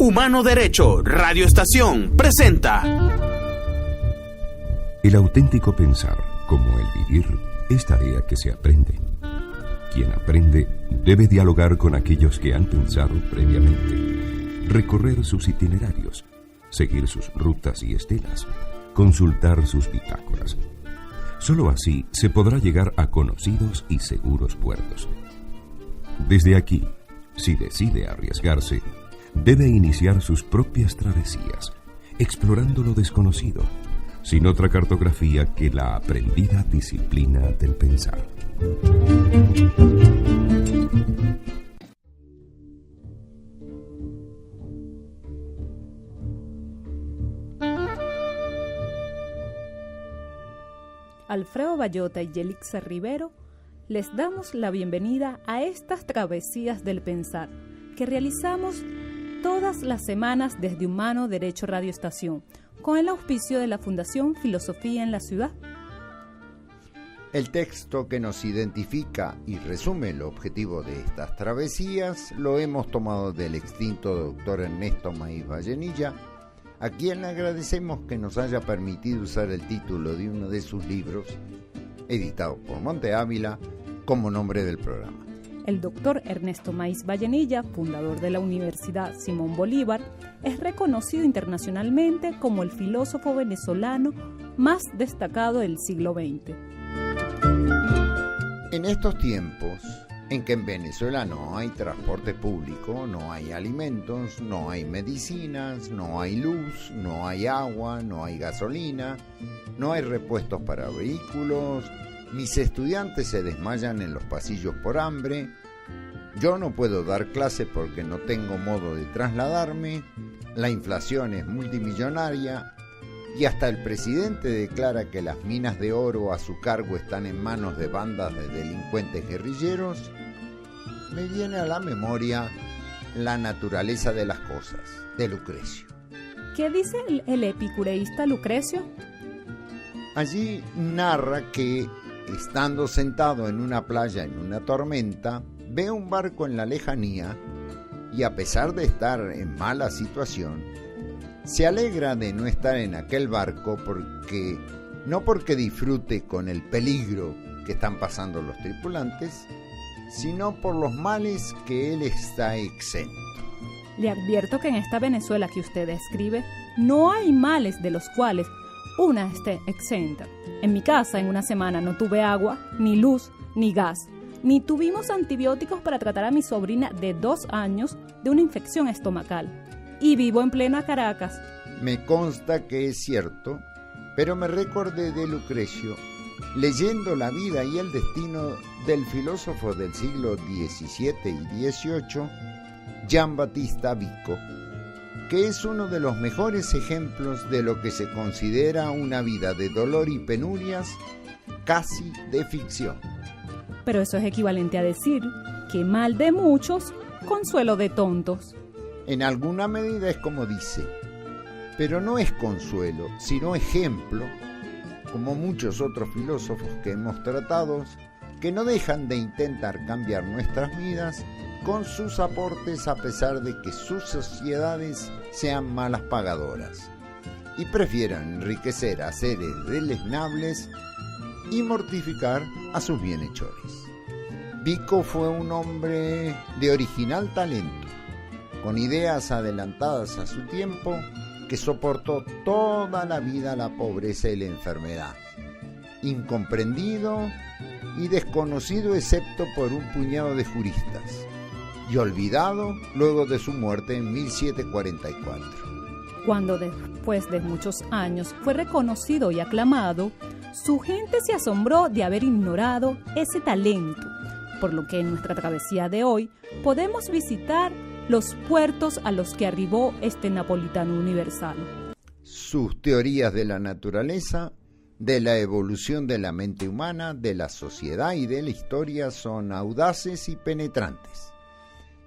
Humano Derecho Radio Estación presenta. El auténtico pensar, como el vivir, es tarea que se aprende. Quien aprende debe dialogar con aquellos que han pensado previamente, recorrer sus itinerarios, seguir sus rutas y estelas, consultar sus bitácoras. Solo así se podrá llegar a conocidos y seguros puertos. Desde aquí, si decide arriesgarse, debe iniciar sus propias travesías, explorando lo desconocido, sin otra cartografía que la aprendida disciplina del pensar. Alfredo Bayota y Yelixa Rivero les damos la bienvenida a estas travesías del pensar que realizamos todas las semanas desde Humano Derecho Radio Estación, con el auspicio de la Fundación Filosofía en la Ciudad. El texto que nos identifica y resume el objetivo de estas travesías lo hemos tomado del extinto doctor Ernesto Maíz Vallenilla, a quien le agradecemos que nos haya permitido usar el título de uno de sus libros, editado por Monte Ávila, como nombre del programa. El doctor Ernesto Maíz Vallenilla, fundador de la Universidad Simón Bolívar, es reconocido internacionalmente como el filósofo venezolano más destacado del siglo XX. En estos tiempos, en que en Venezuela no hay transporte público, no hay alimentos, no hay medicinas, no hay luz, no hay agua, no hay gasolina, no hay repuestos para vehículos, mis estudiantes se desmayan en los pasillos por hambre, yo no puedo dar clase porque no tengo modo de trasladarme, la inflación es multimillonaria y hasta el presidente declara que las minas de oro a su cargo están en manos de bandas de delincuentes guerrilleros, me viene a la memoria La naturaleza de las cosas, de Lucrecio. ¿Qué dice el epicureísta Lucrecio? Allí narra que, estando sentado en una playa en una tormenta, ve un barco en la lejanía y, a pesar de estar en mala situación, se alegra de no estar en aquel barco no porque disfrute con el peligro que están pasando los tripulantes, sino por los males que él está exento. Le advierto que en esta Venezuela que usted describe, no hay males de los cuales una esté exenta. En mi casa, en una semana, no tuve agua, ni luz, ni gas, ni tuvimos antibióticos para tratar a mi sobrina de 2 años de una infección estomacal. Y vivo en plena Caracas. Me consta que es cierto, pero me recordé de Lucrecio leyendo la vida y el destino del filósofo del siglo XVII y XVIII, Jean Baptiste Vico, que es uno de los mejores ejemplos de lo que se considera una vida de dolor y penurias, casi de ficción. Pero eso es equivalente a decir que mal de muchos, consuelo de tontos. En alguna medida es como dice, pero no es consuelo, sino ejemplo, como muchos otros filósofos que hemos tratado, que no dejan de intentar cambiar nuestras vidas con sus aportes a pesar de que sus sociedades sean malas pagadoras y prefieran enriquecer a seres deleznables y mortificar a sus bienhechores. Vico fue un hombre de original talento, con ideas adelantadas a su tiempo, que soportó toda la vida la pobreza y la enfermedad, incomprendido y desconocido excepto por un puñado de juristas, y olvidado luego de su muerte en 1744. Cuando después de muchos años fue reconocido y aclamado, su gente se asombró de haber ignorado ese talento, por lo que en nuestra travesía de hoy podemos visitar los puertos a los que arribó este napolitano universal. Sus teorías de la naturaleza, de la evolución de la mente humana, de la sociedad y de la historia son audaces y penetrantes.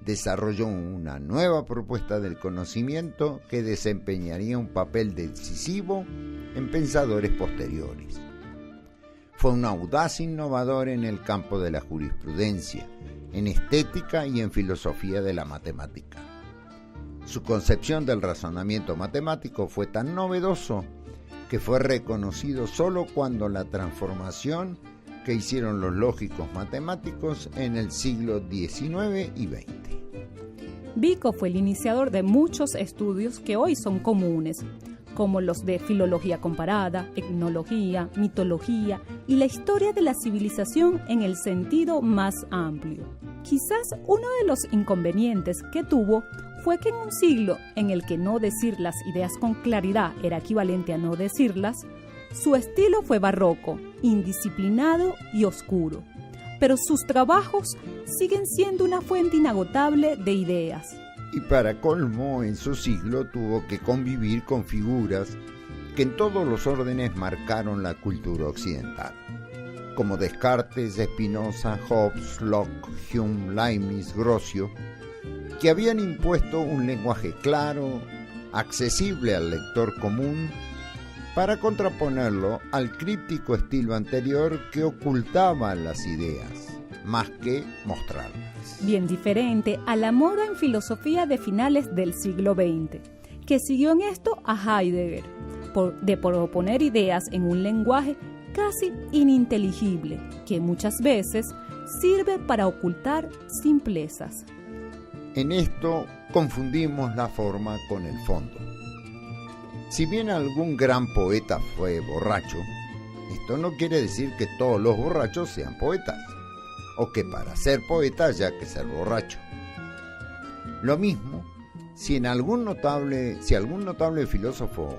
Desarrolló una nueva propuesta del conocimiento que desempeñaría un papel decisivo en pensadores posteriores. Fue un audaz innovador en el campo de la jurisprudencia, en estética y en filosofía de la matemática. Su concepción del razonamiento matemático fue tan novedoso que fue reconocido solo cuando la transformación que hicieron los lógicos matemáticos en el siglo XIX y XX. Vico fue el iniciador de muchos estudios que hoy son comunes, como los de filología comparada, etnología, mitología y la historia de la civilización en el sentido más amplio. Quizás uno de los inconvenientes que tuvo fue que en un siglo en el que no decir las ideas con claridad era equivalente a no decirlas, su estilo fue barroco, indisciplinado y oscuro, pero sus trabajos siguen siendo una fuente inagotable de ideas. Y para colmo, en su siglo tuvo que convivir con figuras que en todos los órdenes marcaron la cultura occidental, como Descartes, Spinoza, Hobbes, Locke, Hume, Leibniz, Grocio, que habían impuesto un lenguaje claro, accesible al lector común, para contraponerlo al críptico estilo anterior que ocultaba las ideas, más que mostrarlas. Bien diferente a la moda en filosofía de finales del siglo XX, que siguió en esto a Heidegger, de proponer ideas en un lenguaje casi ininteligible, que muchas veces sirve para ocultar simplezas. En esto confundimos la forma con el fondo. Si bien algún gran poeta fue borracho, esto no quiere decir que todos los borrachos sean poetas, o que para ser poeta haya que ser borracho. Lo mismo, si algún notable filósofo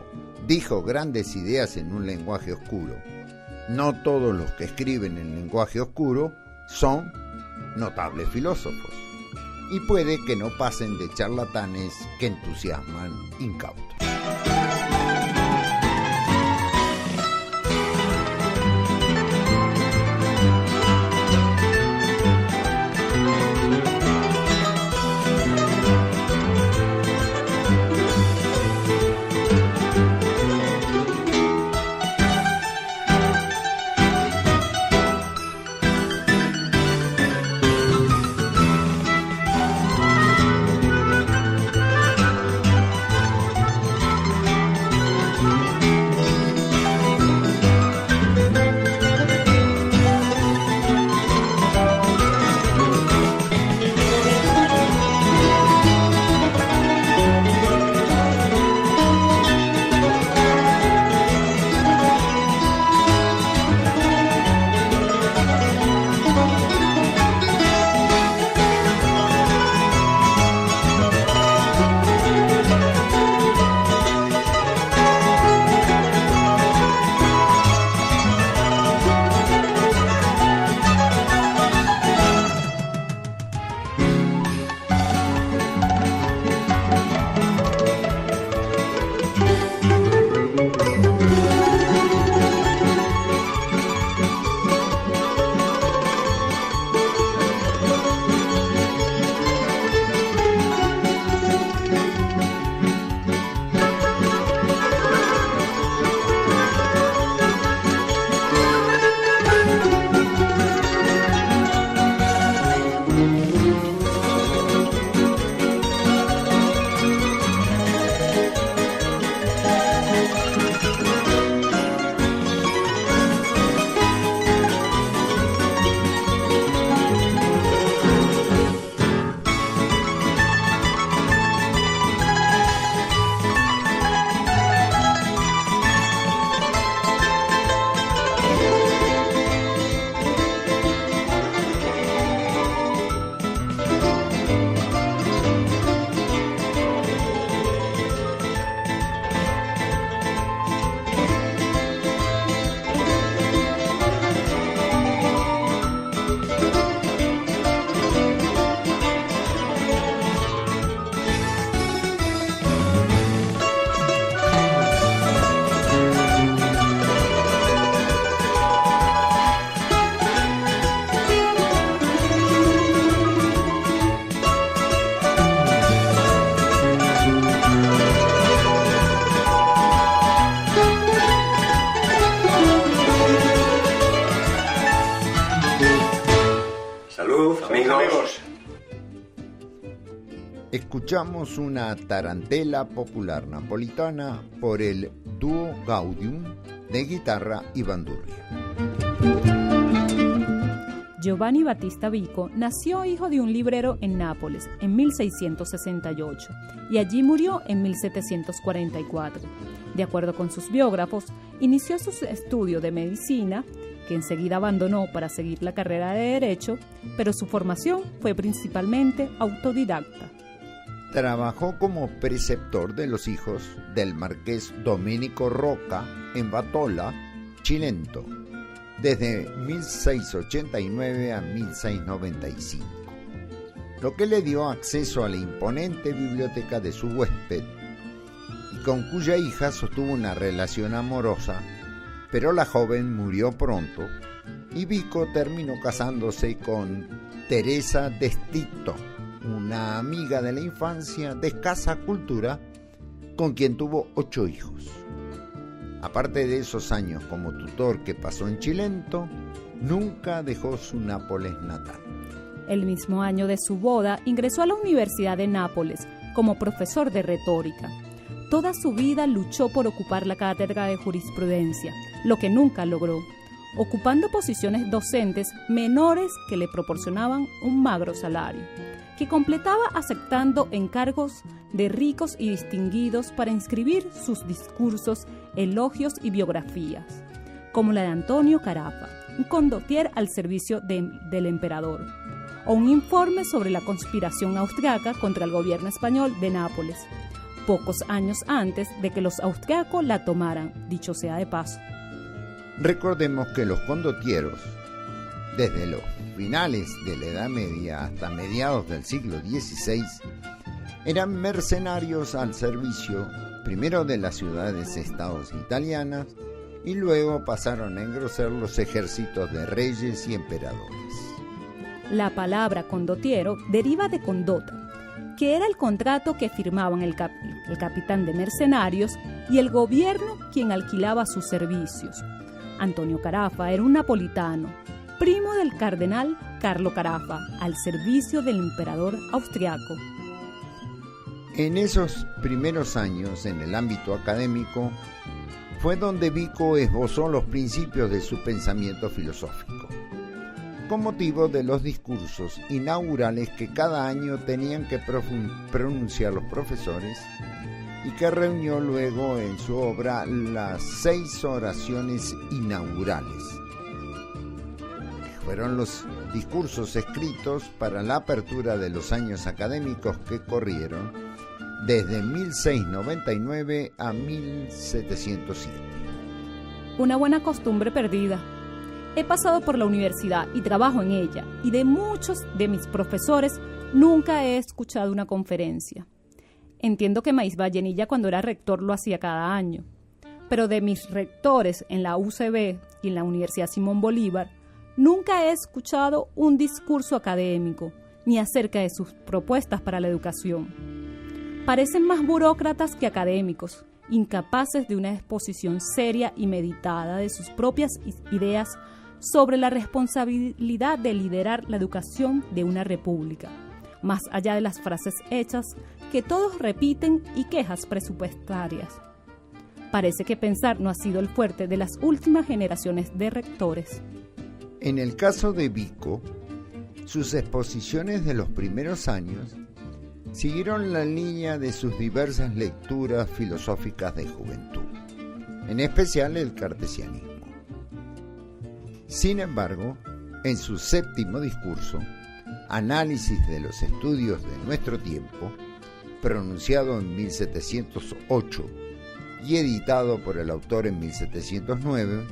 dijo grandes ideas en un lenguaje oscuro, no todos los que escriben en lenguaje oscuro son notables filósofos, y puede que no pasen de charlatanes que entusiasman incautos. escuchamos una tarantela popular napolitana por el dúo Gaudium de guitarra y bandurria. Giovanni Battista Vico nació hijo de un librero en Nápoles en 1668 y allí murió en 1744. De acuerdo con sus biógrafos, inició sus estudios de medicina, que enseguida abandonó para seguir la carrera de Derecho, pero su formación fue principalmente autodidacta. Trabajó como preceptor de los hijos del marqués Domenico Rocca en Batola, Cilento, desde 1689 a 1695, lo que le dio acceso a la imponente biblioteca de su huésped, y con cuya hija sostuvo una relación amorosa, pero la joven murió pronto y Vico terminó casándose con Teresa d'Estito, una amiga de la infancia de escasa cultura, con quien tuvo 8 hijos. Aparte de esos años como tutor que pasó en Cilento, nunca dejó su Nápoles natal. El mismo año de su boda ingresó a la Universidad de Nápoles como profesor de retórica. Toda su vida luchó por ocupar la cátedra de jurisprudencia, lo que nunca logró, ocupando posiciones docentes menores que le proporcionaban un magro salario, que completaba aceptando encargos de ricos y distinguidos para inscribir sus discursos, elogios y biografías, como la de Antonio Carafa, un condottiero al servicio del emperador, o un informe sobre la conspiración austriaca contra el gobierno español de Nápoles, pocos años antes de que los austriacos la tomaran, dicho sea de paso. Recordemos que los condottieros, desde los finales de la Edad Media hasta mediados del siglo XVI, eran mercenarios al servicio primero de las ciudades-estados italianas y luego pasaron a engrosar los ejércitos de reyes y emperadores. La palabra condottiero deriva de condota, que era el contrato que firmaban el capitán de mercenarios y el gobierno quien alquilaba sus servicios. Antonio Carafa era un napolitano, primo del cardenal Carlo Carafa, al servicio del emperador austriaco. En esos primeros años, en el ámbito académico, fue donde Vico esbozó los principios de su pensamiento filosófico, con motivo de los discursos inaugurales que cada año tenían que pronunciar los profesores y que reunió luego en su obra las 6 oraciones inaugurales. Fueron los discursos escritos para la apertura de los años académicos que corrieron desde 1699 a 1707. Una buena costumbre perdida. He pasado por la universidad y trabajo en ella, y de muchos de mis profesores nunca he escuchado una conferencia. Entiendo que Maíz Vallenilla cuando era rector lo hacía cada año, pero de mis rectores en la UCB y en la Universidad Simón Bolívar, nunca he escuchado un discurso académico, ni acerca de sus propuestas para la educación. Parecen más burócratas que académicos, incapaces de una exposición seria y meditada de sus propias ideas sobre la responsabilidad de liderar la educación de una república, más allá de las frases hechas que todos repiten y quejas presupuestarias. Parece que pensar no ha sido el fuerte de las últimas generaciones de rectores. En el caso de Vico, sus exposiciones de los primeros años siguieron la línea de sus diversas lecturas filosóficas de juventud, en especial el cartesianismo. Sin embargo, en su séptimo discurso, Análisis de los estudios de nuestro tiempo, pronunciado en 1708 y editado por el autor en 1709,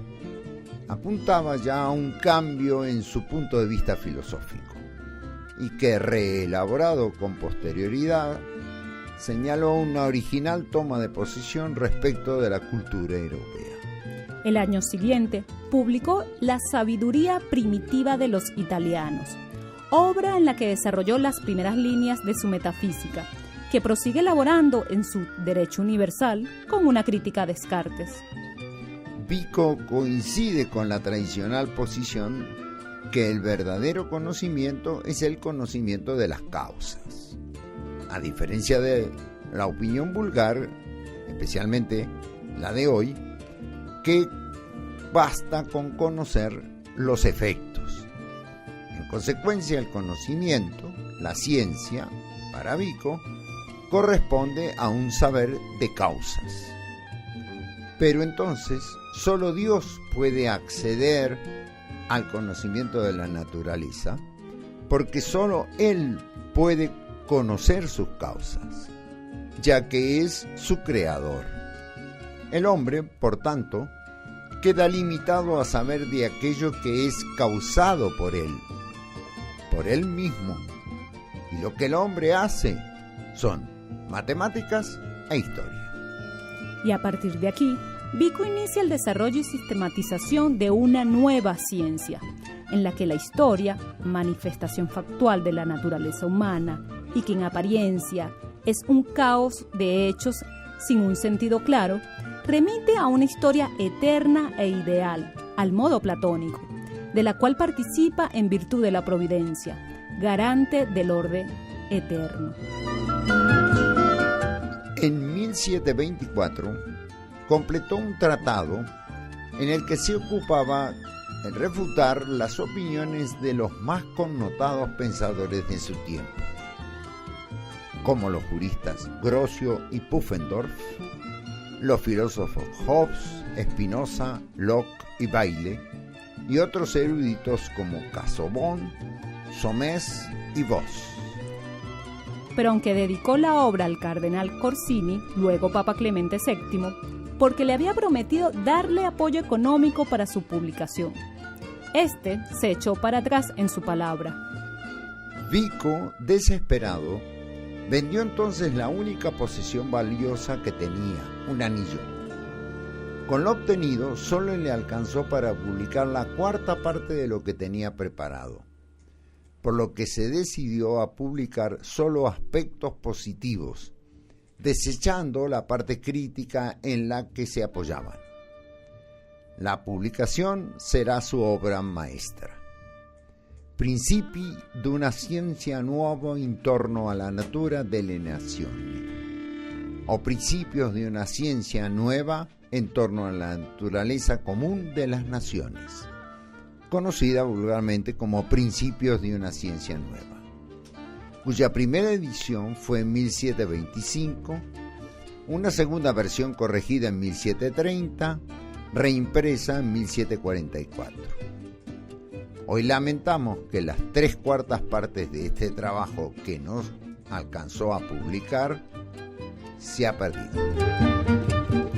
apuntaba ya a un cambio en su punto de vista filosófico y que, reelaborado con posterioridad, señaló una original toma de posición respecto de la cultura europea. El año siguiente publicó La sabiduría primitiva de los italianos, obra en la que desarrolló las primeras líneas de su metafísica, que prosigue elaborando en su Derecho Universal con una crítica a Descartes. Vico coincide con la tradicional posición que el verdadero conocimiento es el conocimiento de las causas. a diferencia de la opinión vulgar, especialmente la de hoy, que basta con conocer los efectos. En consecuencia, el conocimiento, la ciencia, para Vico, corresponde a un saber de causas. Pero entonces, solo Dios puede acceder al conocimiento de la naturaleza, porque solo Él puede conocer sus causas, ya que es su creador. El hombre, por tanto, queda limitado a saber de aquello que es causado por él mismo. Y lo que el hombre hace son matemáticas e historia. Y a partir de aquí, Vico inicia el desarrollo y sistematización de una nueva ciencia, en la que la historia, manifestación factual de la naturaleza humana, y que en apariencia es un caos de hechos sin un sentido claro, remite a una historia eterna e ideal, al modo platónico, de la cual participa en virtud de la providencia, garante del orden eterno. En 1724 completó un tratado en el que se ocupaba en refutar las opiniones de los más connotados pensadores de su tiempo, como los juristas Grocio y Pufendorf, los filósofos Hobbes, Spinoza, Locke y Bayle, y otros eruditos como Casaubon, Sommes y Voss. Pero aunque dedicó la obra al cardenal Corsini, luego Papa Clemente VII, porque le había prometido darle apoyo económico para su publicación, este se echó para atrás en su palabra. Vico, desesperado, vendió entonces la única posesión valiosa que tenía, un anillo. Con lo obtenido, solo le alcanzó para publicar la cuarta parte de lo que tenía preparado, por lo que se decidió a publicar solo aspectos positivos, desechando la parte crítica en la que se apoyaban. La publicación será su obra maestra. Principi d'una ciencia nuova intorno a la natura delle nazioni, o principios de una ciencia nueva en torno a la naturaleza común de las naciones, conocida vulgarmente como Principios de una ciencia nueva, cuya primera edición fue en 1725, una segunda versión corregida en 1730, reimpresa en 1744. Hoy lamentamos que las 3/4 partes de este trabajo que no alcanzó a publicar se ha perdido.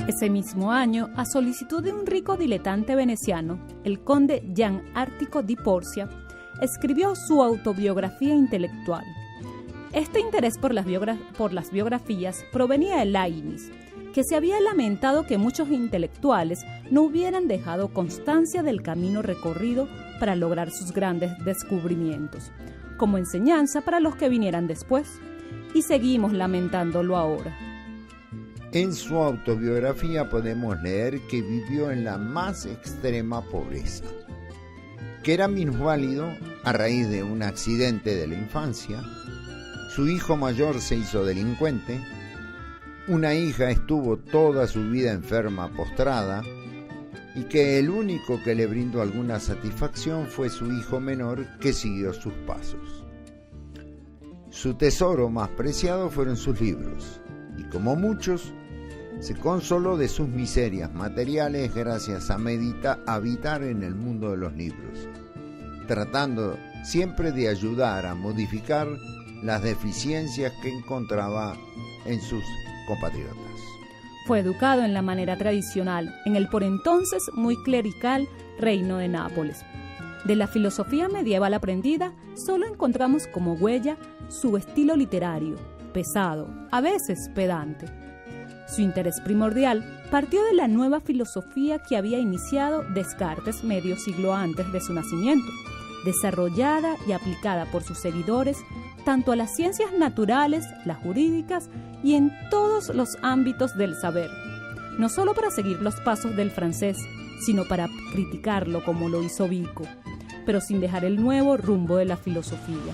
Ese mismo año, a solicitud de un rico diletante veneciano, el conde Gian Artico di Porcia, escribió su autobiografía intelectual. Este interés por las biografías provenía de Leibniz, que se había lamentado que muchos intelectuales no hubieran dejado constancia del camino recorrido para lograr sus grandes descubrimientos, como enseñanza para los que vinieran después, y seguimos lamentándolo ahora. En su autobiografía podemos leer que vivió en la más extrema pobreza, que era minusválido a raíz de un accidente de la infancia, su hijo mayor se hizo delincuente, una hija estuvo toda su vida enferma, postrada, y que el único que le brindó alguna satisfacción fue su hijo menor, que siguió sus pasos. Su tesoro más preciado fueron sus libros, y como muchos, se consoló de sus miserias materiales gracias a habitar en el mundo de los libros, tratando siempre de ayudar a modificar las deficiencias que encontraba en sus compatriotas. Fue educado en la manera tradicional, en el por entonces muy clerical reino de Nápoles. De la filosofía medieval aprendida, solo encontramos como huella su estilo literario, pesado, a veces pedante. Su interés primordial partió de la nueva filosofía que había iniciado Descartes medio siglo antes de su nacimiento, desarrollada y aplicada por sus seguidores tanto a las ciencias naturales, las jurídicas y en todos los ámbitos del saber, no solo para seguir los pasos del francés, sino para criticarlo como lo hizo Vico, pero sin dejar el nuevo rumbo de la filosofía.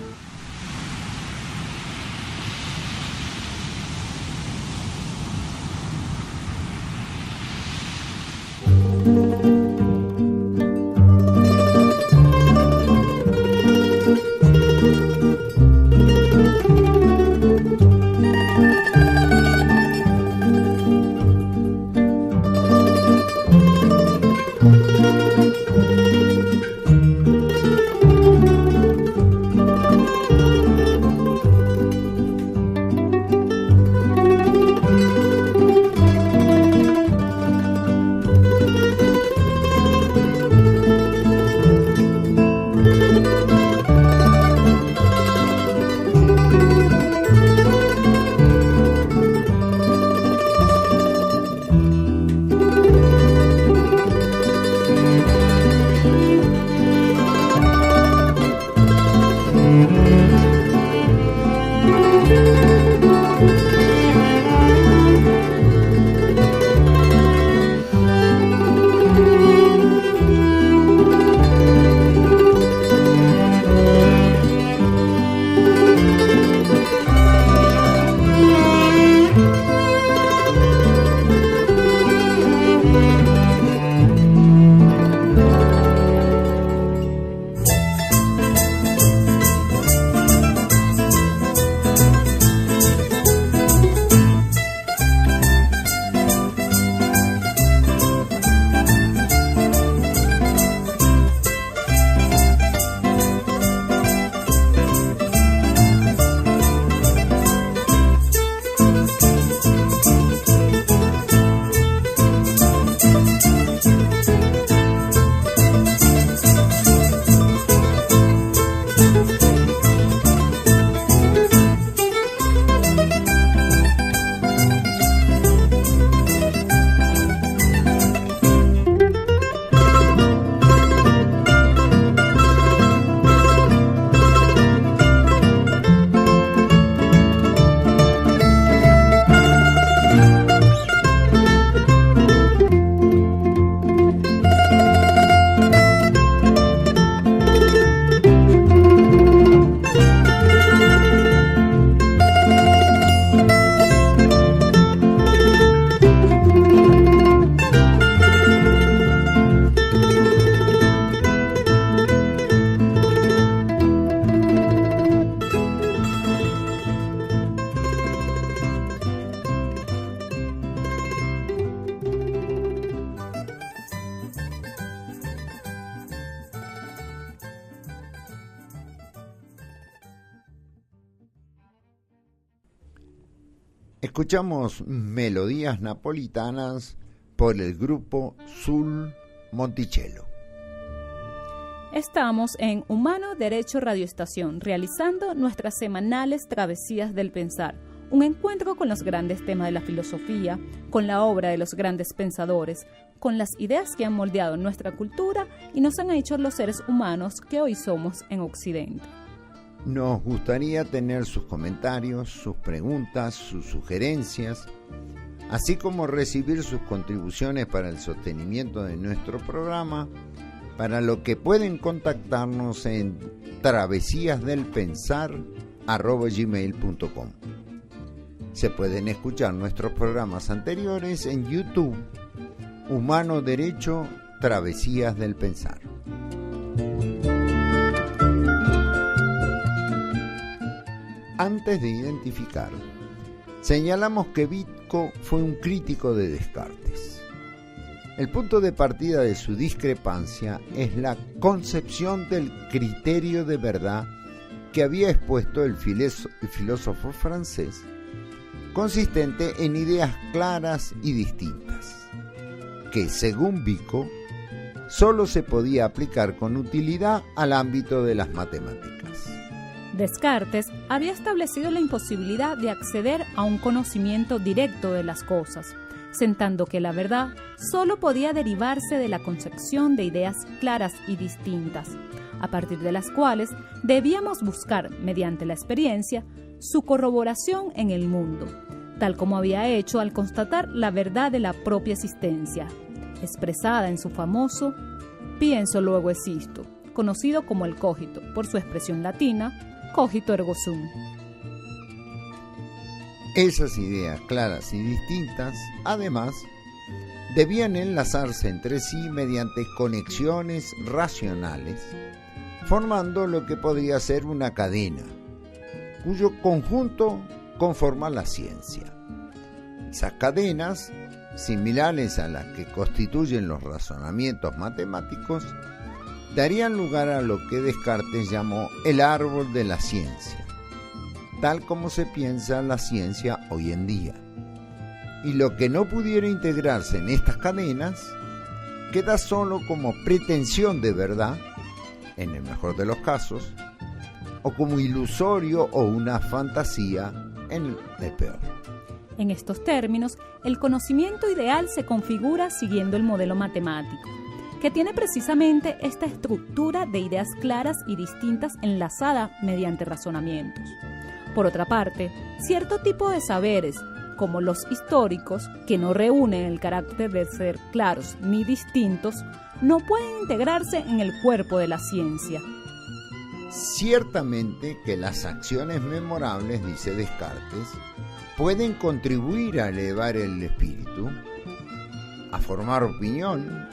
Escuchamos Melodías Napolitanas por el grupo Sul Monticello. Estamos en Humano Derecho Radioestación, realizando nuestras semanales travesías del pensar, un encuentro con los grandes temas de la filosofía, con la obra de los grandes pensadores, con las ideas que han moldeado nuestra cultura y nos han hecho los seres humanos que hoy somos en Occidente. Nos gustaría tener sus comentarios, sus preguntas, sus sugerencias, así como recibir sus contribuciones para el sostenimiento de nuestro programa, para lo que pueden contactarnos en travesíasdelpensar@gmail.com. Se pueden escuchar nuestros programas anteriores en YouTube, Humano Derecho, Travesías del Pensar. Antes de identificar, señalamos que Vico fue un crítico de Descartes. El punto de partida de su discrepancia es la concepción del criterio de verdad que había expuesto el filósofo francés, consistente en ideas claras y distintas, que, según Vico, solo se podía aplicar con utilidad al ámbito de las matemáticas. Descartes había establecido la imposibilidad de acceder a un conocimiento directo de las cosas, sentando que la verdad solo podía derivarse de la concepción de ideas claras y distintas, a partir de las cuales debíamos buscar, mediante la experiencia, su corroboración en el mundo, tal como había hecho al constatar la verdad de la propia existencia, expresada en su famoso pienso luego existo, conocido como el cogito, por su expresión latina, cogito ergo sum. Esas ideas claras y distintas, además, debían enlazarse entre sí mediante conexiones racionales, formando lo que podría ser una cadena, cuyo conjunto conforma la ciencia. Esas cadenas, similares a las que constituyen los razonamientos matemáticos, darían lugar a lo que Descartes llamó el árbol de la ciencia, tal como se piensa la ciencia hoy en día. Y lo que no pudiera integrarse en estas cadenas queda solo como pretensión de verdad, en el mejor de los casos, o como ilusorio o una fantasía en el peor. En estos términos, el conocimiento ideal se configura siguiendo el modelo matemático, que tiene precisamente esta estructura de ideas claras y distintas enlazada mediante razonamientos. Por otra parte, cierto tipo de saberes, como los históricos, que no reúnen el carácter de ser claros ni distintos, no pueden integrarse en el cuerpo de la ciencia. Ciertamente que las acciones memorables, dice Descartes, pueden contribuir a elevar el espíritu, a formar opinión,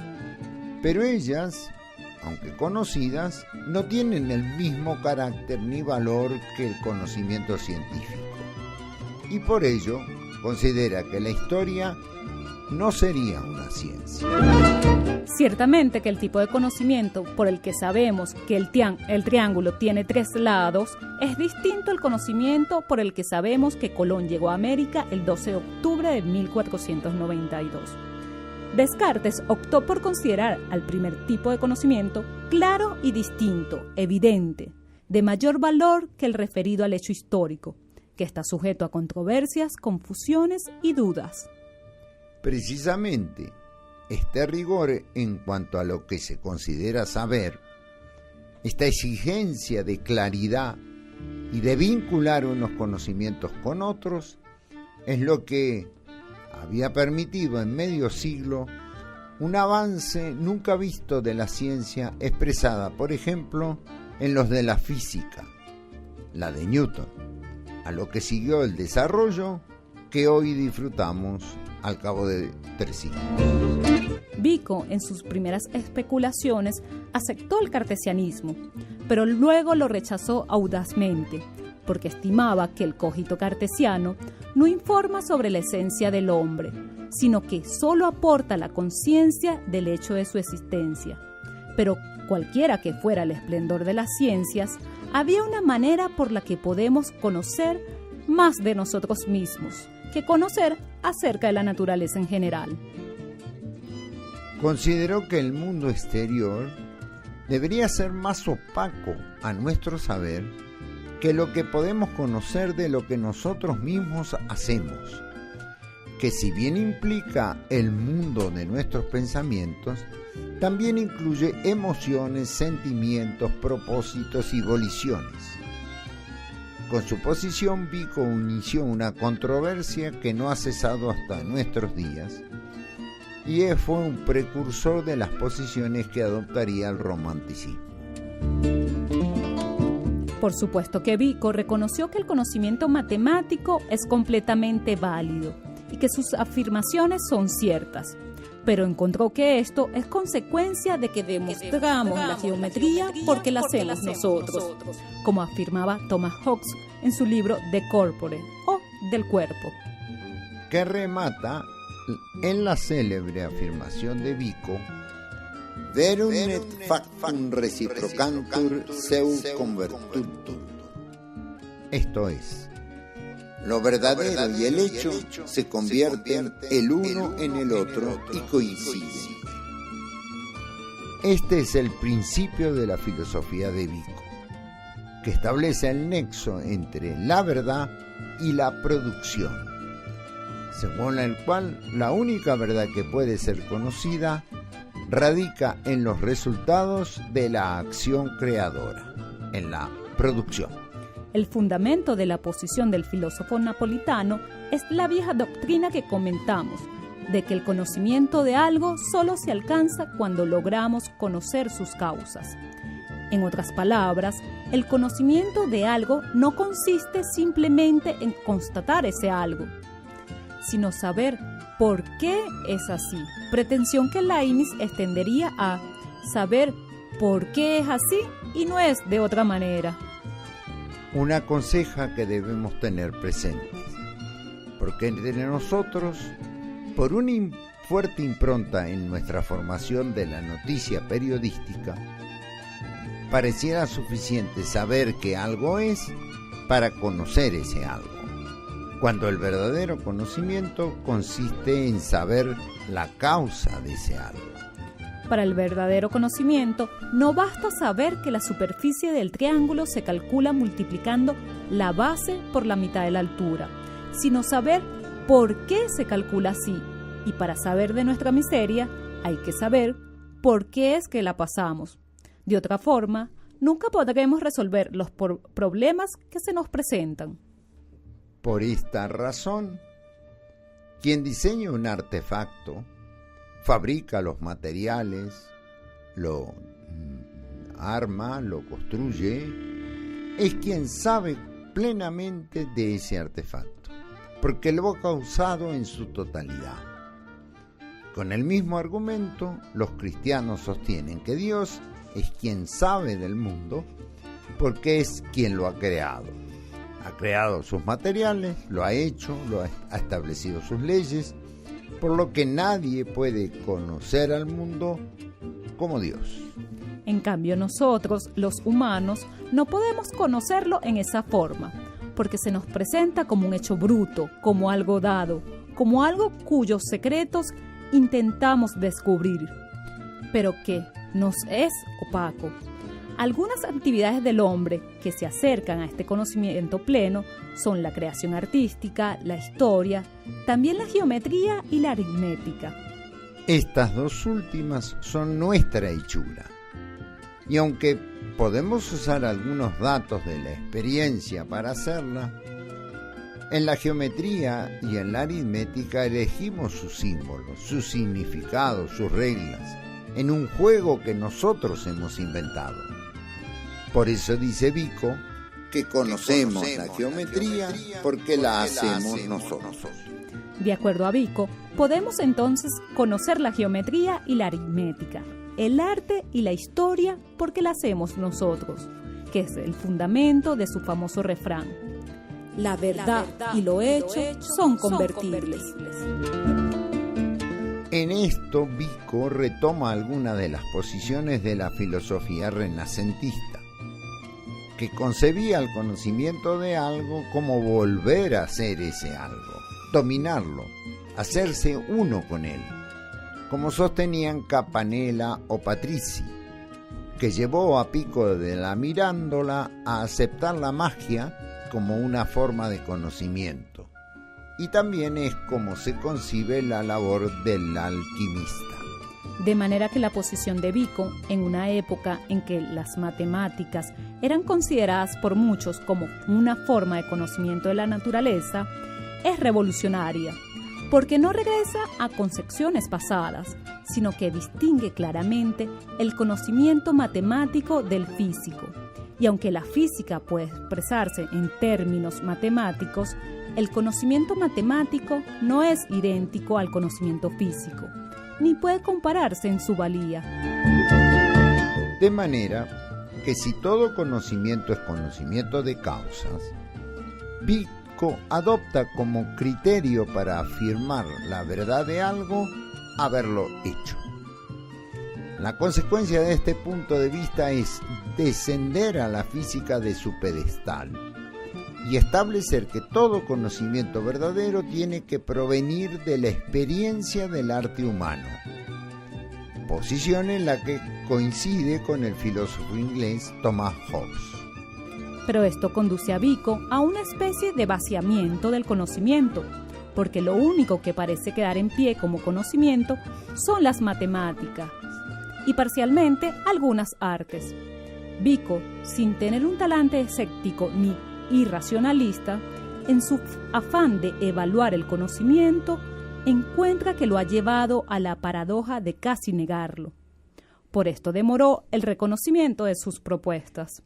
pero ellas, aunque conocidas, no tienen el mismo carácter ni valor que el conocimiento científico. Y por ello, considera que la historia no sería una ciencia. Ciertamente que el tipo de conocimiento por el que sabemos que el triángulo tiene 3 lados es distinto al conocimiento por el que sabemos que Colón llegó a América el 12 de octubre de 1492. Descartes optó por considerar al primer tipo de conocimiento claro y distinto, evidente, de mayor valor que el referido al hecho histórico, que está sujeto a controversias, confusiones y dudas. Precisamente, este rigor en cuanto a lo que se considera saber, esta exigencia de claridad y de vincular unos conocimientos con otros, es lo que había permitido en medio siglo un avance nunca visto de la ciencia expresada, por ejemplo, en los de la física, la de Newton, a lo que siguió el desarrollo que hoy disfrutamos al cabo de 3 siglos. Vico, en sus primeras especulaciones, aceptó el cartesianismo, pero luego lo rechazó audazmente, porque estimaba que el cogito cartesiano no informa sobre la esencia del hombre, sino que solo aporta la conciencia del hecho de su existencia. Pero cualquiera que fuera el esplendor de las ciencias, había una manera por la que podemos conocer más de nosotros mismos, que conocer acerca de la naturaleza en general. Consideró que el mundo exterior debería ser más opaco a nuestro saber que lo que podemos conocer de lo que nosotros mismos hacemos, que si bien implica el mundo de nuestros pensamientos, también incluye emociones, sentimientos, propósitos y voliciones. Con su posición, Vico inició una controversia que no ha cesado hasta nuestros días y fue un precursor de las posiciones que adoptaría el romanticismo. Por supuesto que Vico reconoció que el conocimiento matemático es completamente válido y que sus afirmaciones son ciertas, pero encontró que esto es consecuencia de que demostramos la geometría porque la hacemos nosotros, como afirmaba Thomas Hobbes en su libro De Corpore, o del cuerpo, que remata en la célebre afirmación de Vico: Verum et factum reciprocantur seu convertuntur. Esto es, lo verdadero y el hecho se convierten el uno en el otro y coinciden. Este es el principio de la filosofía de Vico, que establece el nexo entre la verdad y la producción, según el cual la única verdad que puede ser conocida radica en los resultados de la acción creadora, en la producción. El fundamento de la posición del filósofo napolitano es la vieja doctrina que comentamos, de que el conocimiento de algo solo se alcanza cuando logramos conocer sus causas. En otras palabras, el conocimiento de algo no consiste simplemente en constatar ese algo, sino saber por qué es así, pretensión que Leibniz extendería a saber por qué es así y no es de otra manera. Una conseja que debemos tener presentes, porque entre nosotros, por una fuerte impronta en nuestra formación de la noticia periodística, pareciera suficiente saber que algo es para conocer ese algo, cuando el verdadero conocimiento consiste en saber la causa de ese algo. Para el verdadero conocimiento, no basta saber que la superficie del triángulo se calcula multiplicando la base por la mitad de la altura, sino saber por qué se calcula así. Y para saber de nuestra miseria, hay que saber por qué es que la pasamos. De otra forma, nunca podremos resolver los problemas que se nos presentan. Por esta razón, quien diseña un artefacto, fabrica los materiales, lo arma, lo construye, es quien sabe plenamente de ese artefacto, porque lo ha causado en su totalidad. Con el mismo argumento, los cristianos sostienen que Dios es quien sabe del mundo, porque es quien lo ha creado. Ha creado sus materiales, lo ha hecho, ha establecido sus leyes, por lo que nadie puede conocer al mundo como Dios. En cambio, nosotros, los humanos, no podemos conocerlo en esa forma, porque se nos presenta como un hecho bruto, como algo dado, como algo cuyos secretos intentamos descubrir, pero que nos es opaco. Algunas actividades del hombre que se acercan a este conocimiento pleno son la creación artística, la historia, también la geometría y la aritmética. Estas dos últimas son nuestra hechura. Y aunque podemos usar algunos datos de la experiencia para hacerla, en la geometría y en la aritmética elegimos sus símbolos, sus significados, sus reglas, en un juego que nosotros hemos inventado. Por eso dice Vico que conocemos la geometría porque la hacemos nosotros. De acuerdo a Vico, podemos entonces conocer la geometría y la aritmética, el arte y la historia porque la hacemos nosotros, que es el fundamento de su famoso refrán: la verdad y lo hecho son convertibles. En esto, Vico retoma algunas de las posiciones de la filosofía renacentista, que concebía el conocimiento de algo como volver a ser ese algo, dominarlo, hacerse uno con él, como sostenían Campanella o Patrizi, que llevó a Pico de la Mirandola a aceptar la magia como una forma de conocimiento. Y también es como se concibe la labor del alquimista. De manera que la posición de Vico, en una época en que las matemáticas eran consideradas por muchos como una forma de conocimiento de la naturaleza, es revolucionaria, porque no regresa a concepciones pasadas, sino que distingue claramente el conocimiento matemático del físico. Y aunque la física puede expresarse en términos matemáticos, el conocimiento matemático no es idéntico al conocimiento físico, ni puede compararse en su valía. De manera que si todo conocimiento es conocimiento de causas, Vico adopta como criterio para afirmar la verdad de algo haberlo hecho. La consecuencia de este punto de vista es descender a la física de su pedestal y establecer que todo conocimiento verdadero tiene que provenir de la experiencia del arte humano, posición en la que coincide con el filósofo inglés Thomas Hobbes. Pero esto conduce a Vico a una especie de vaciamiento del conocimiento, porque lo único que parece quedar en pie como conocimiento son las matemáticas y parcialmente algunas artes. Vico, sin tener un talante escéptico ni irracionalista, en su afán de evaluar el conocimiento, encuentra que lo ha llevado a la paradoja de casi negarlo. Por esto demoró el reconocimiento de sus propuestas.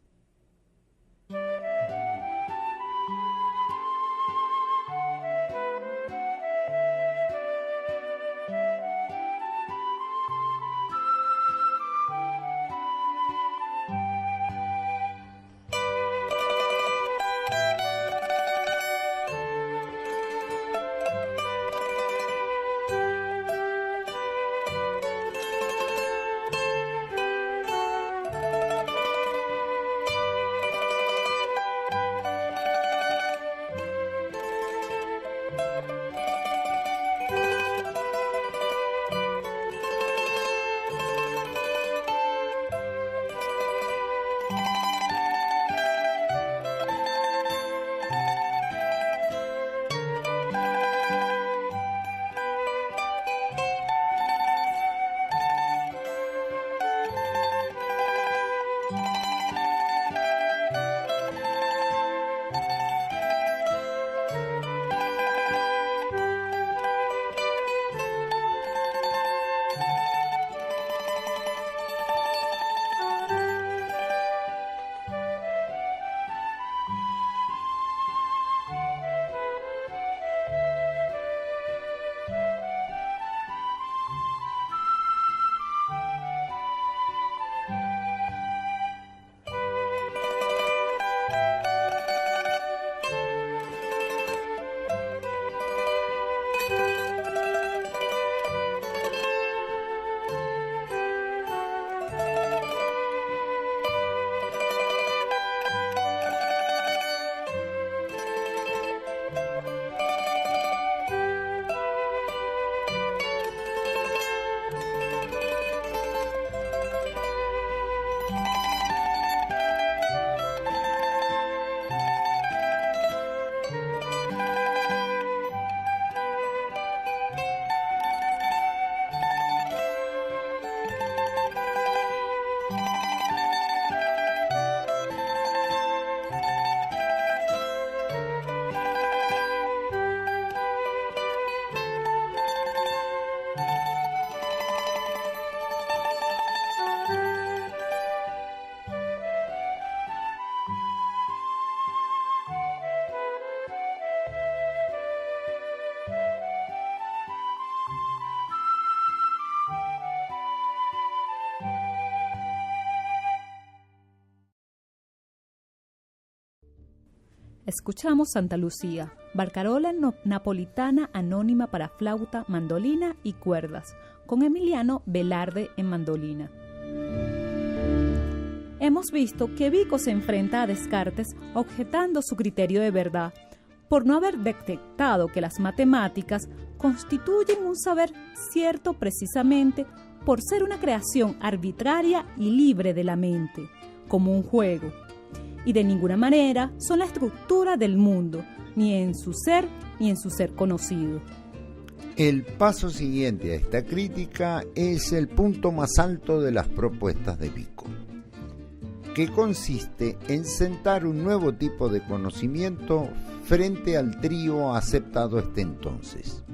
Escuchamos Santa Lucía, barcarola napolitana anónima para flauta, mandolina y cuerdas, con Emiliano Velarde en mandolina. Hemos visto que Vico se enfrenta a Descartes objetando su criterio de verdad, por no haber detectado que las matemáticas constituyen un saber cierto precisamente por ser una creación arbitraria y libre de la mente, como un juego, y de ninguna manera son la estructura del mundo, ni en su ser conocido. El paso siguiente a esta crítica es el punto más alto de las propuestas de Vico, que consiste en sentar un nuevo tipo de conocimiento frente al trío aceptado hasta entonces: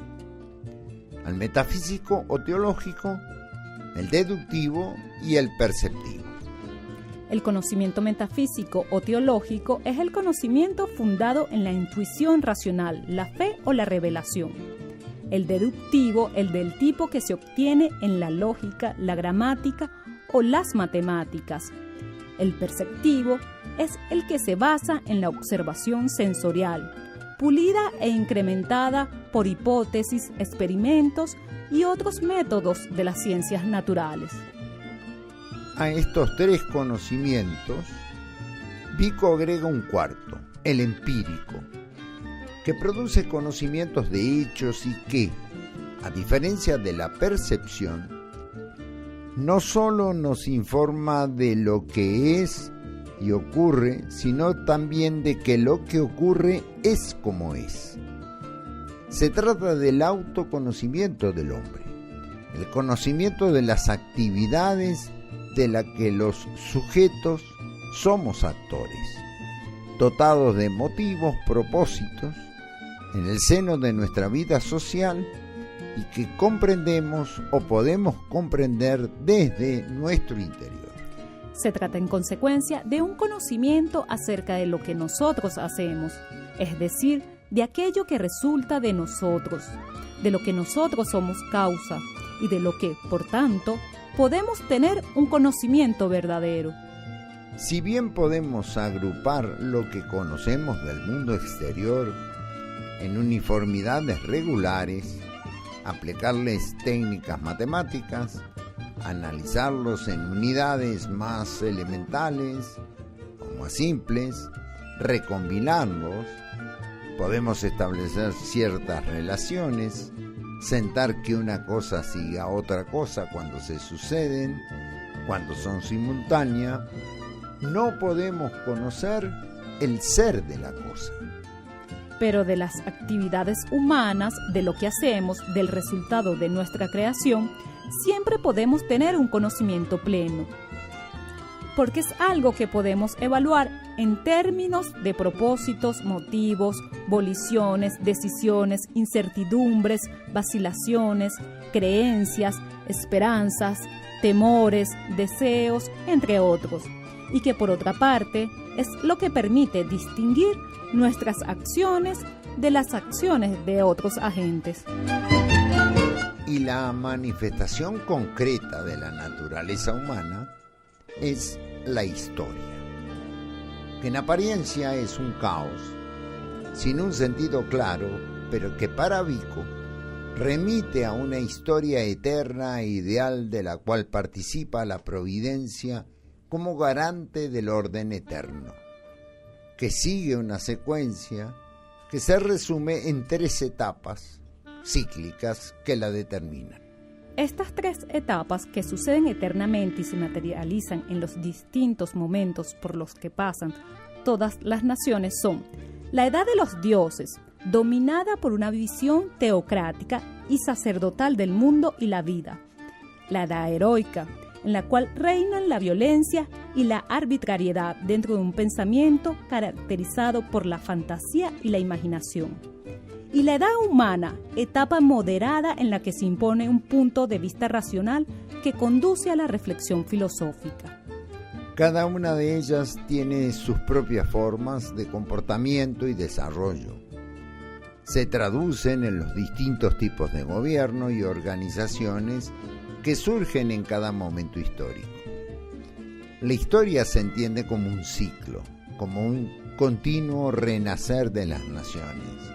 al metafísico o teológico, el deductivo y el perceptivo. El conocimiento metafísico o teológico es el conocimiento fundado en la intuición racional, la fe o la revelación. El deductivo, el del tipo que se obtiene en la lógica, la gramática o las matemáticas. El perceptivo es el que se basa en la observación sensorial, pulida e incrementada por hipótesis, experimentos y otros métodos de las ciencias naturales. A estos tres conocimientos, Vico agrega un cuarto, el empírico, que produce conocimientos de hechos y que, a diferencia de la percepción, no solo nos informa de lo que es y ocurre, sino también de que lo que ocurre es como es. Se trata del autoconocimiento del hombre, el conocimiento de las actividades de las que los sujetos somos actores, dotados de motivos, propósitos, en el seno de nuestra vida social y que comprendemos o podemos comprender desde nuestro interior. Se trata en consecuencia de un conocimiento acerca de lo que nosotros hacemos, es decir, de aquello que resulta de nosotros, de lo que nosotros somos causa y de lo que, por tanto, podemos tener un conocimiento verdadero. Si bien podemos agrupar lo que conocemos del mundo exterior en uniformidades regulares, aplicarles técnicas matemáticas, analizarlos en unidades más elementales o más simples, recombinarlos, podemos establecer ciertas relaciones, sentar que una cosa siga a otra cosa cuando se suceden, cuando son simultáneas. No podemos conocer el ser de la cosa. Pero de las actividades humanas, de lo que hacemos, del resultado de nuestra creación, siempre podemos tener un conocimiento pleno. Porque es algo que podemos evaluar en términos de propósitos, motivos, voliciones, decisiones, incertidumbres, vacilaciones, creencias, esperanzas, temores, deseos, entre otros. Y que por otra parte es lo que permite distinguir nuestras acciones de las acciones de otros agentes. Y la manifestación concreta de la naturaleza humana es la historia, que en apariencia es un caos, sin un sentido claro, pero que para Vico remite a una historia eterna e ideal de la cual participa la providencia como garante del orden eterno, que sigue una secuencia que se resume en 3 etapas cíclicas que la determinan. Estas 3 etapas que suceden eternamente y se materializan en los distintos momentos por los que pasan todas las naciones son: la edad de los dioses, dominada por una visión teocrática y sacerdotal del mundo y la vida; la edad heroica, en la cual reinan la violencia y la arbitrariedad dentro de un pensamiento caracterizado por la fantasía y la imaginación; y la edad humana, etapa moderada en la que se impone un punto de vista racional que conduce a la reflexión filosófica. Cada una de ellas tiene sus propias formas de comportamiento y desarrollo. Se traducen en los distintos tipos de gobierno y organizaciones que surgen en cada momento histórico. La historia se entiende como un ciclo, como un continuo renacer de las naciones,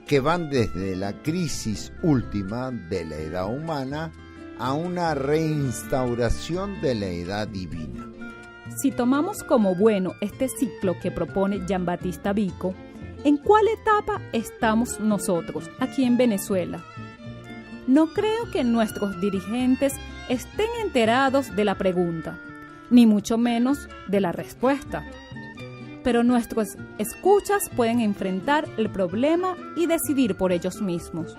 que van desde la crisis última de la edad humana a una reinstauración de la edad divina. Si tomamos como bueno este ciclo que propone Giambattista Vico, ¿En cuál etapa estamos nosotros aquí en Venezuela? No creo que nuestros dirigentes estén enterados de la pregunta, ni mucho menos de la respuesta. Pero nuestros escuchas pueden enfrentar el problema y decidir por ellos mismos.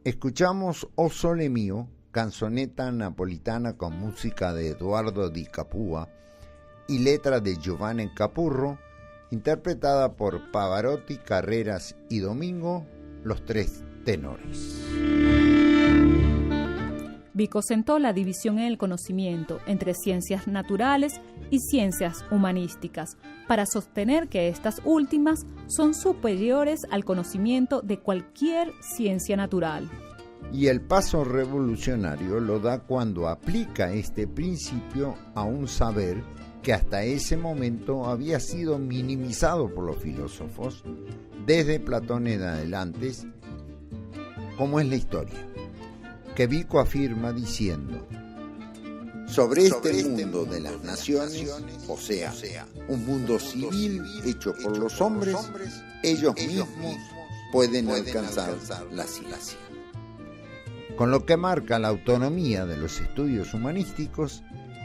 Escuchamos O Sole Mio, canzoneta napolitana con música de Eduardo Di Capua y letra de Giovanni Capurro, interpretada por Pavarotti, Carreras y Domingo, los tres tenores. Vico sentó la división en el conocimiento entre ciencias naturales y ciencias humanísticas para sostener que estas últimas son superiores al conocimiento de cualquier ciencia natural. Y el paso revolucionario lo da cuando aplica este principio a un saber que hasta ese momento había sido minimizado por los filósofos desde Platón en adelante, como es la historia, que Vico afirma diciendo: sobre este mundo de las naciones, o sea, un mundo civil hecho por los hombres, ellos mismos pueden alcanzar la ciencia. Con lo que marca la autonomía de los estudios humanísticos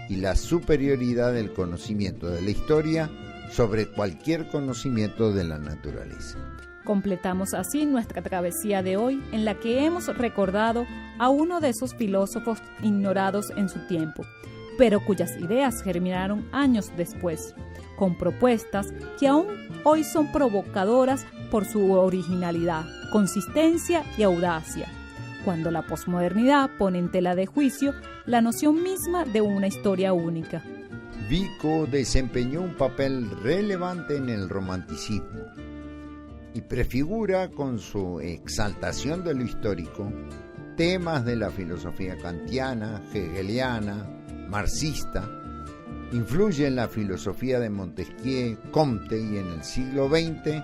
y la superioridad del conocimiento de la historia sobre cualquier conocimiento de la naturaleza. Completamos así nuestra travesía de hoy, en la que hemos recordado a uno de esos filósofos ignorados en su tiempo, pero cuyas ideas germinaron años después, con propuestas que aún hoy son provocadoras por su originalidad, consistencia y audacia, cuando la posmodernidad pone en tela de juicio la noción misma de una historia única. Vico desempeñó un papel relevante en el romanticismo y prefigura con su exaltación de lo histórico temas de la filosofía kantiana, hegeliana, marxista. Influye en la filosofía de Montesquieu, Comte, y en el siglo XX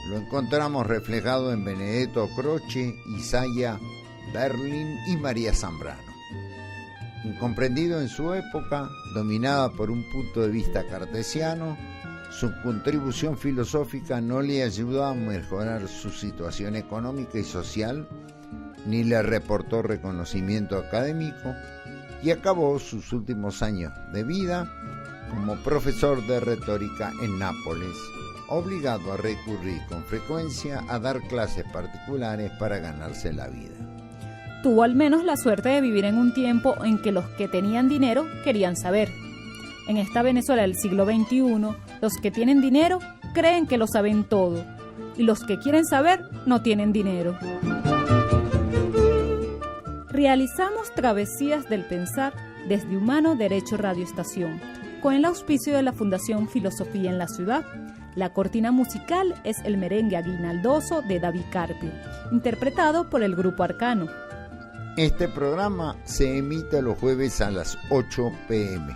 lo encontramos reflejado en Benedetto Croce, Isaiah Berlin y María Zambrano. Incomprendido en su época, dominada por un punto de vista cartesiano, su contribución filosófica no le ayudó a mejorar su situación económica y social, ni le reportó reconocimiento académico, y acabó sus últimos años de vida como profesor de retórica en Nápoles, obligado a recurrir con frecuencia a dar clases particulares para ganarse la vida. Tuvo al menos la suerte de vivir en un tiempo en que los que tenían dinero querían saber. En esta Venezuela del siglo XXI, los que tienen dinero creen que lo saben todo, y los que quieren saber no tienen dinero. Realizamos Travesías del Pensar desde Humano Derecho Radio Estación, con el auspicio de la Fundación Filosofía en la Ciudad. La cortina musical es el merengue aguinaldoso de David Carpio, interpretado por el Grupo Arcano. Este programa se emite los jueves a las 8 p.m.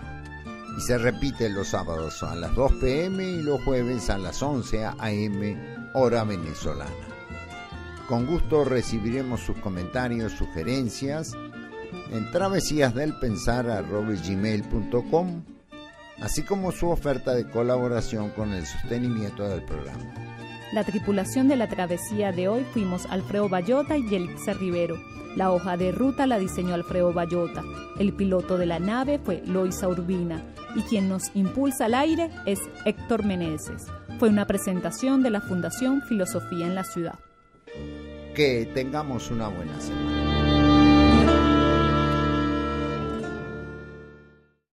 y se repite los sábados a las 2 p.m. y los jueves a las 11 a.m. hora venezolana. Con gusto recibiremos sus comentarios, sugerencias en travesíasdelpensar@gmail.com, así como su oferta de colaboración con el sostenimiento del programa. La tripulación de la travesía de hoy fuimos Alfredo Bayota y Yelixa Rivero. La hoja de ruta la diseñó Alfredo Bayota. El piloto de la nave fue Loisa Urbina y quien nos impulsa al aire es Héctor Meneses. Fue una presentación de la Fundación Filosofía en la Ciudad. Que tengamos una buena semana.